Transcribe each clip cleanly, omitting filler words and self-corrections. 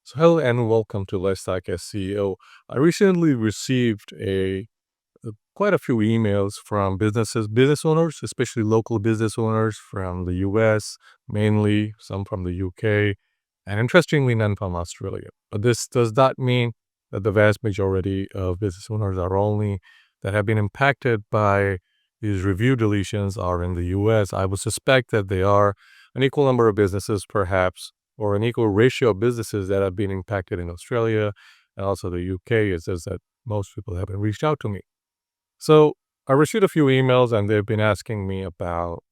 So hello and welcome to Lifestyle as CEO. I recently received quite a few emails from business owners, especially local business owners from the US, mainly some from the UK, and interestingly, none from Australia. But this does not mean that the vast majority of business owners are only that have been impacted by these review deletions are in the US. I would suspect that they are an equal number of businesses, perhaps, or an equal ratio of businesses that have been impacted in Australia and also the UK. It's just that most people haven't reached out to me. So I received a few emails and they've been asking me about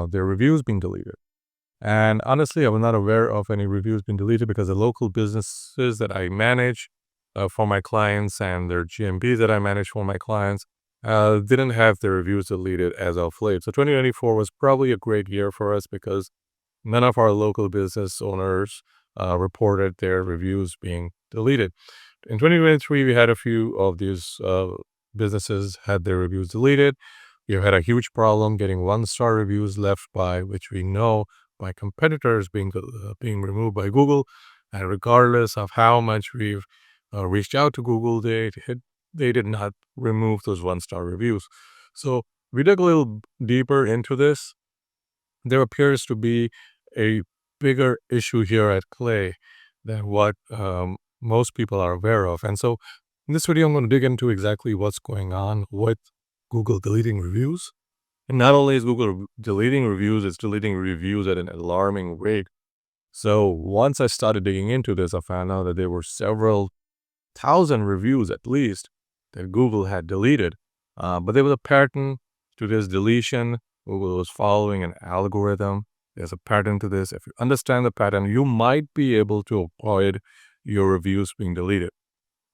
their reviews being deleted. And honestly, I was not aware of any reviews being deleted because the local businesses that I manage for my clients and their GMBs that I manage for my clients didn't have their reviews deleted as of late. So 2024 was probably a great year for us because none of our local business owners reported their reviews being deleted. In 2023, we had a few of these businesses had their reviews deleted. We had a huge problem getting one-star reviews left by, which we know by competitors being removed by Google. And regardless of how much we've reached out to Google, they did not remove those one-star reviews. So we dug a little deeper into this. There appears to be a bigger issue here at play than what most people are aware of. And so in this video, I'm going to dig into exactly what's going on with Google deleting reviews. And not only is Google deleting reviews, it's deleting reviews at an alarming rate. So once I started digging into this, I found out that there were several thousand reviews at least that Google had deleted. But there was a pattern to this deletion. Google was following an algorithm. There's a pattern to this. If you understand the pattern, you might be able to avoid your reviews being deleted.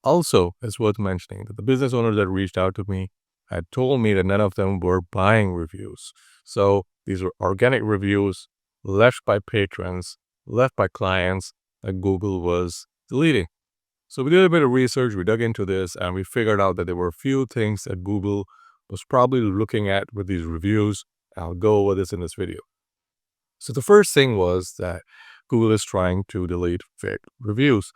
Also, it's worth mentioning that the business owners that reached out to me had told me that none of them were buying reviews. So these were organic reviews left by patrons, left by clients that Google was deleting. So we did a bit of research, we dug into this, and we figured out that there were a few things that Google was probably looking at with these reviews. I'll go over this in this video. So the first thing was that Google is trying to delete fake reviews.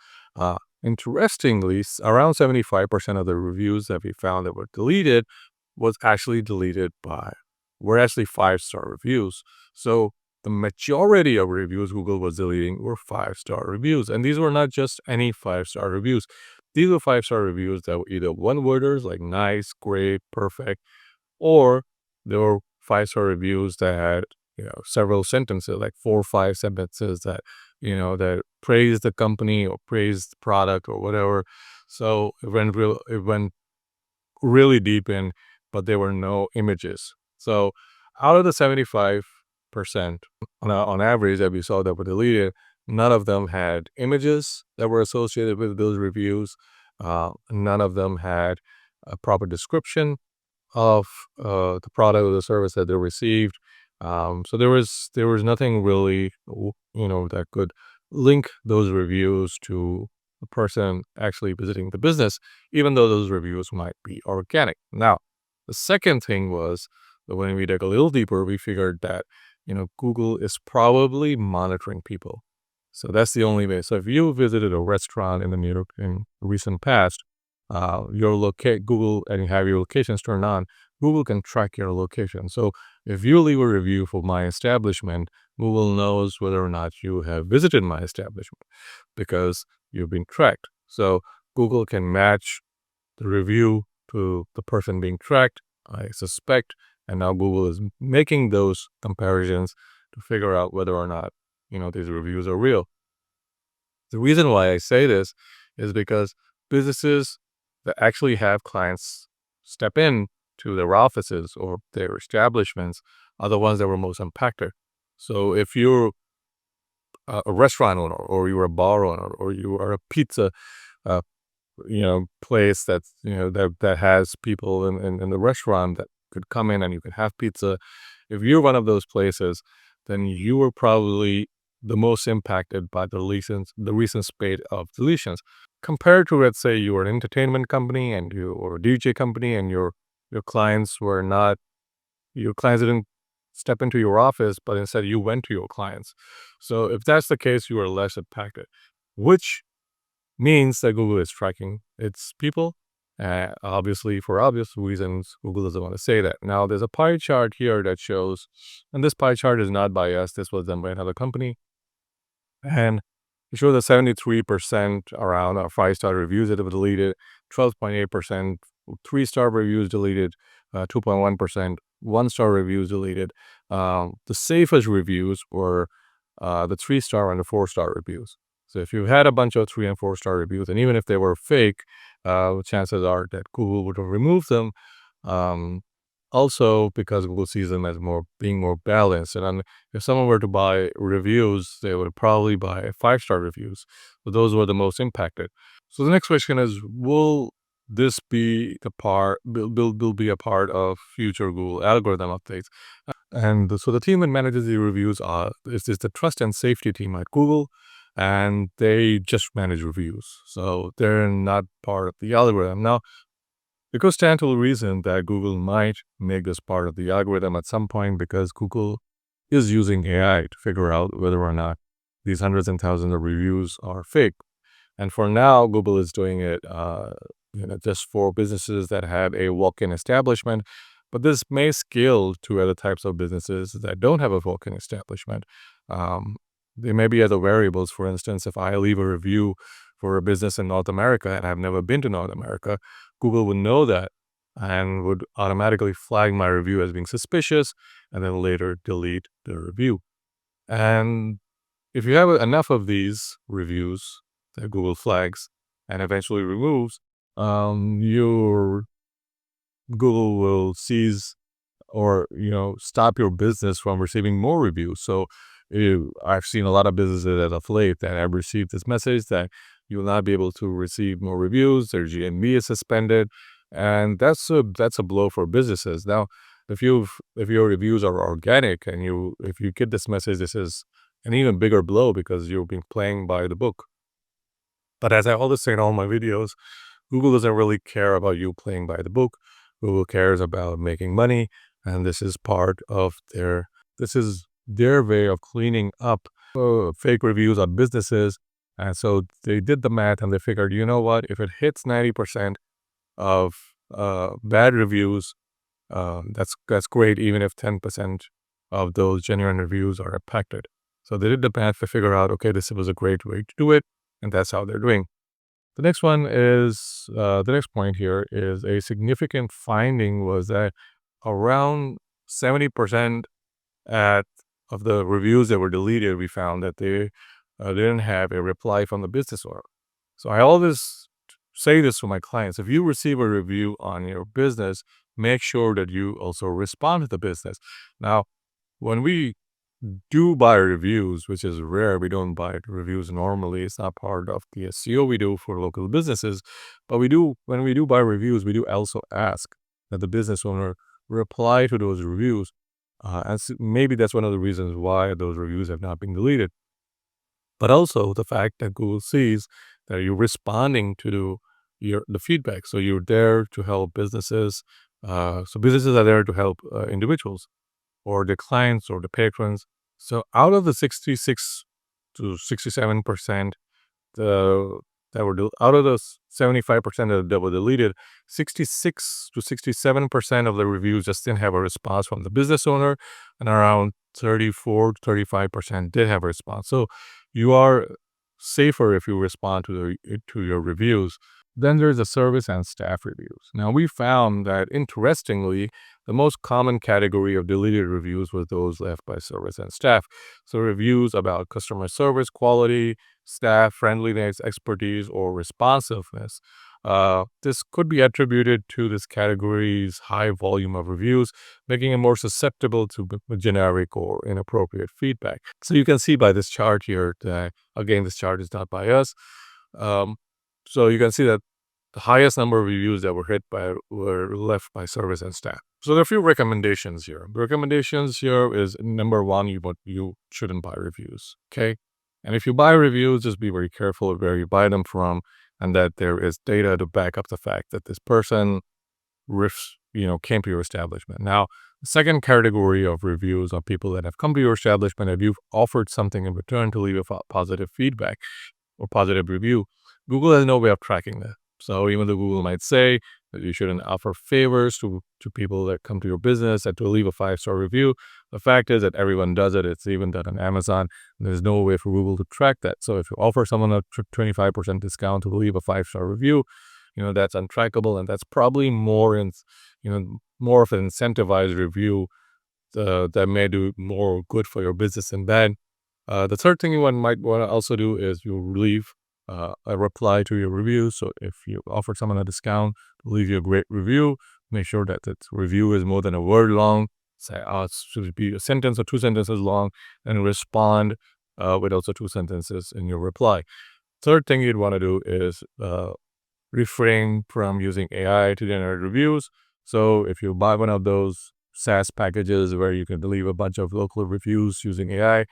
Interestingly, around 75% of the reviews that we found that were deleted were actually 5-star reviews. So the majority of reviews Google was deleting were 5-star reviews. And these were not just any 5-star reviews. These were 5-star reviews that were either one-worders like nice, great, perfect, or there were 5-star reviews that had several sentences, like 4 or 5 sentences that that praise the company or praise the product or whatever. So it went really deep in, but there were no images. So out of the 75% on average that we saw that were deleted, none of them had images that were associated with those reviews. None of them had a proper description of the product or the service that they received. So there was nothing really, that could link those reviews to the person actually visiting the business, even though those reviews might be organic. Now, the second thing was that when we dug a little deeper, we figured that, Google is probably monitoring people. So that's the only way. So if you visited a restaurant in in recent past, Google, and you have your locations turned on, Google can track your location. So if you leave a review for my establishment, Google knows whether or not you have visited my establishment because you've been tracked. So Google can match the review to the person being tracked, I suspect, and now Google is making those comparisons to figure out whether or not, these reviews are real. The reason why I say this is because businesses that actually have clients step in to their offices or their establishments are the ones that were most impacted. So if you're a restaurant owner or you're a bar owner or you are a pizza uh, place that's that has people in the rate that could come in and you can have pizza, if you're one of those places, then you were probably the most impacted by the recent spate of deletions compared to, let's say, you were an entertainment company and you or a DJ company and your clients were not your clients didn't step into your office, but instead you went to your clients. So if that's the case, you are less impacted, which means that Google is tracking its people. Obviously, for obvious reasons, Google doesn't want to say that. Now, there's a pie chart here that shows, and this pie chart is not by us. This was done by another company. And it shows that 73% around are 5-star reviews that have deleted, 12.8% 3-star reviews deleted, 2.1% 1-star reviews deleted. The safest reviews were the 3-star and the 4-star reviews. So if you had a bunch of 3 and 4-star reviews, and even if they were fake, chances are that Google would have removed them. Um, Also, because Google sees them as being more balanced. And if someone were to buy reviews, they would probably buy 5-star reviews. So those were the most impacted. So the next question is, will this be will be a part of future Google algorithm updates? And so the team that manages the reviews is the trust and safety team at Google, and they just manage reviews. So they're not part of the algorithm. Now, it could stand to reason that Google might make this part of the algorithm at some point, because Google is using AI to figure out whether or not these hundreds and thousands of reviews are fake. And for now, Google is doing it, just for businesses that have a walk-in establishment. But this may scale to other types of businesses that don't have a walk-in establishment. Um, there may be other variables. For instance, if I leave a review for a business in North America and I've never been to North America, Google would know that and would automatically flag my review as being suspicious, and then later delete the review. And if you have enough of these reviews that Google flags and eventually removes, your Google will seize or stop your business from receiving more reviews. So I've seen a lot of businesses as of late that have received this message that you will not be able to receive more reviews. Their GMV is suspended, and that's a blow for businesses. Now, if your reviews are organic and if you get this message, this is an even bigger blow, because you've been playing by the book. But as I always say in all my videos, Google doesn't really care about you playing by the book. Google cares about making money, and this is their way of cleaning up fake reviews on businesses. And so they did the math and they figured, you know what, if it hits 90% of bad reviews, that's great, even if 10% of those genuine reviews are impacted. So they did the math to figure out, okay, this was a great way to do it, and that's how they're doing. The next point here is a significant finding was that around 70% at of the reviews that were deleted, we found that they didn't have a reply from the business owner. So I always say this to my clients: if you receive a review on your business, make sure that you also respond to the business. Now, when we do buy reviews, which is rare, we don't buy reviews normally. It's not part of the SEO we do for local businesses. But when we do buy reviews, we do also ask that the business owner reply to those reviews. Maybe that's one of the reasons why those reviews have not been deleted. But also the fact that Google sees that you're responding to the feedback. So you're there to help businesses. So businesses are there to help individuals or the clients or the patrons. So out of the 66 to 67%, the out of the 75% that were deleted, 66 to 67% of the reviews just didn't have a response from the business owner, and around 34 to 35% did have a response. So you are safer if you respond to your reviews. Then there's the service and staff reviews. Now, we found that, interestingly, the most common category of deleted reviews was those left by service and staff. So reviews about customer service quality, staff friendliness, expertise, or responsiveness. This could be attributed to this category's high volume of reviews, making it more susceptible to generic or inappropriate feedback. So you can see by this chart here that, again, this chart is not by us. So you can see that the highest number of reviews that were left by service and staff. So there are a few recommendations here. The recommendations here is, number one, you shouldn't buy reviews. Okay. And if you buy reviews, just be very careful of where you buy them from, and that there is data to back up the fact that this person came to your establishment. Now, the second category of reviews are people that have come to your establishment and you've offered something in return to leave a positive feedback or positive review. Google has no way of tracking that. So even though Google might say that you shouldn't offer favors to people that come to your business and to leave a 5-star review, the fact is that everyone does it. It's even done on Amazon. There's no way for Google to track that. So if you offer someone a 25% discount to leave a 5-star review, that's untrackable, and that's probably more of an incentivized review that may do more good for your business than bad. The third thing you might want to also do is you leave a reply to your review. So if you offer someone a discount, leave you a great review. Make sure that that review is more than a word long. Say, it should be a sentence or 2 sentences long, and respond with also 2 sentences in your reply. Third thing you'd want to do is refrain from using AI to generate reviews. So if you buy one of those SaaS packages where you can leave a bunch of local reviews using AI,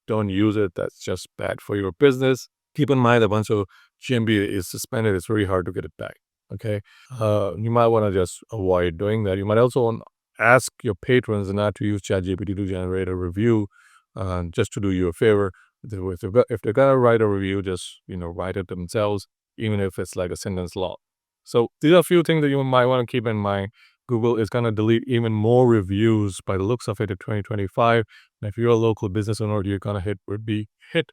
don't use it. That's just bad for your business. Keep in mind that once your GMB is suspended, it's very hard to get it back. Okay. You might want to just avoid doing that. You might also want to ask your patrons not to use ChatGPT to generate a review, just to do you a favor. If they're gonna write a review, just write it themselves, even if it's like a sentence long. So these are a few things that you might want to keep in mind. Google is gonna delete even more reviews by the looks of it in 2025. And if you're a local business owner, you're gonna be hit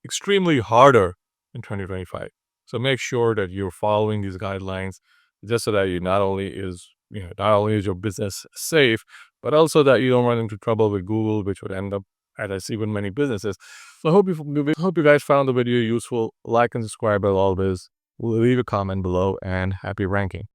extremely harder in 2025. So make sure that you're following these guidelines, just so that you not only is your business safe, but also that you don't run into trouble with Google, which would end up, as I see with many businesses. So I hope you guys found the video useful. Like and subscribe as always. Leave a comment below, and happy ranking.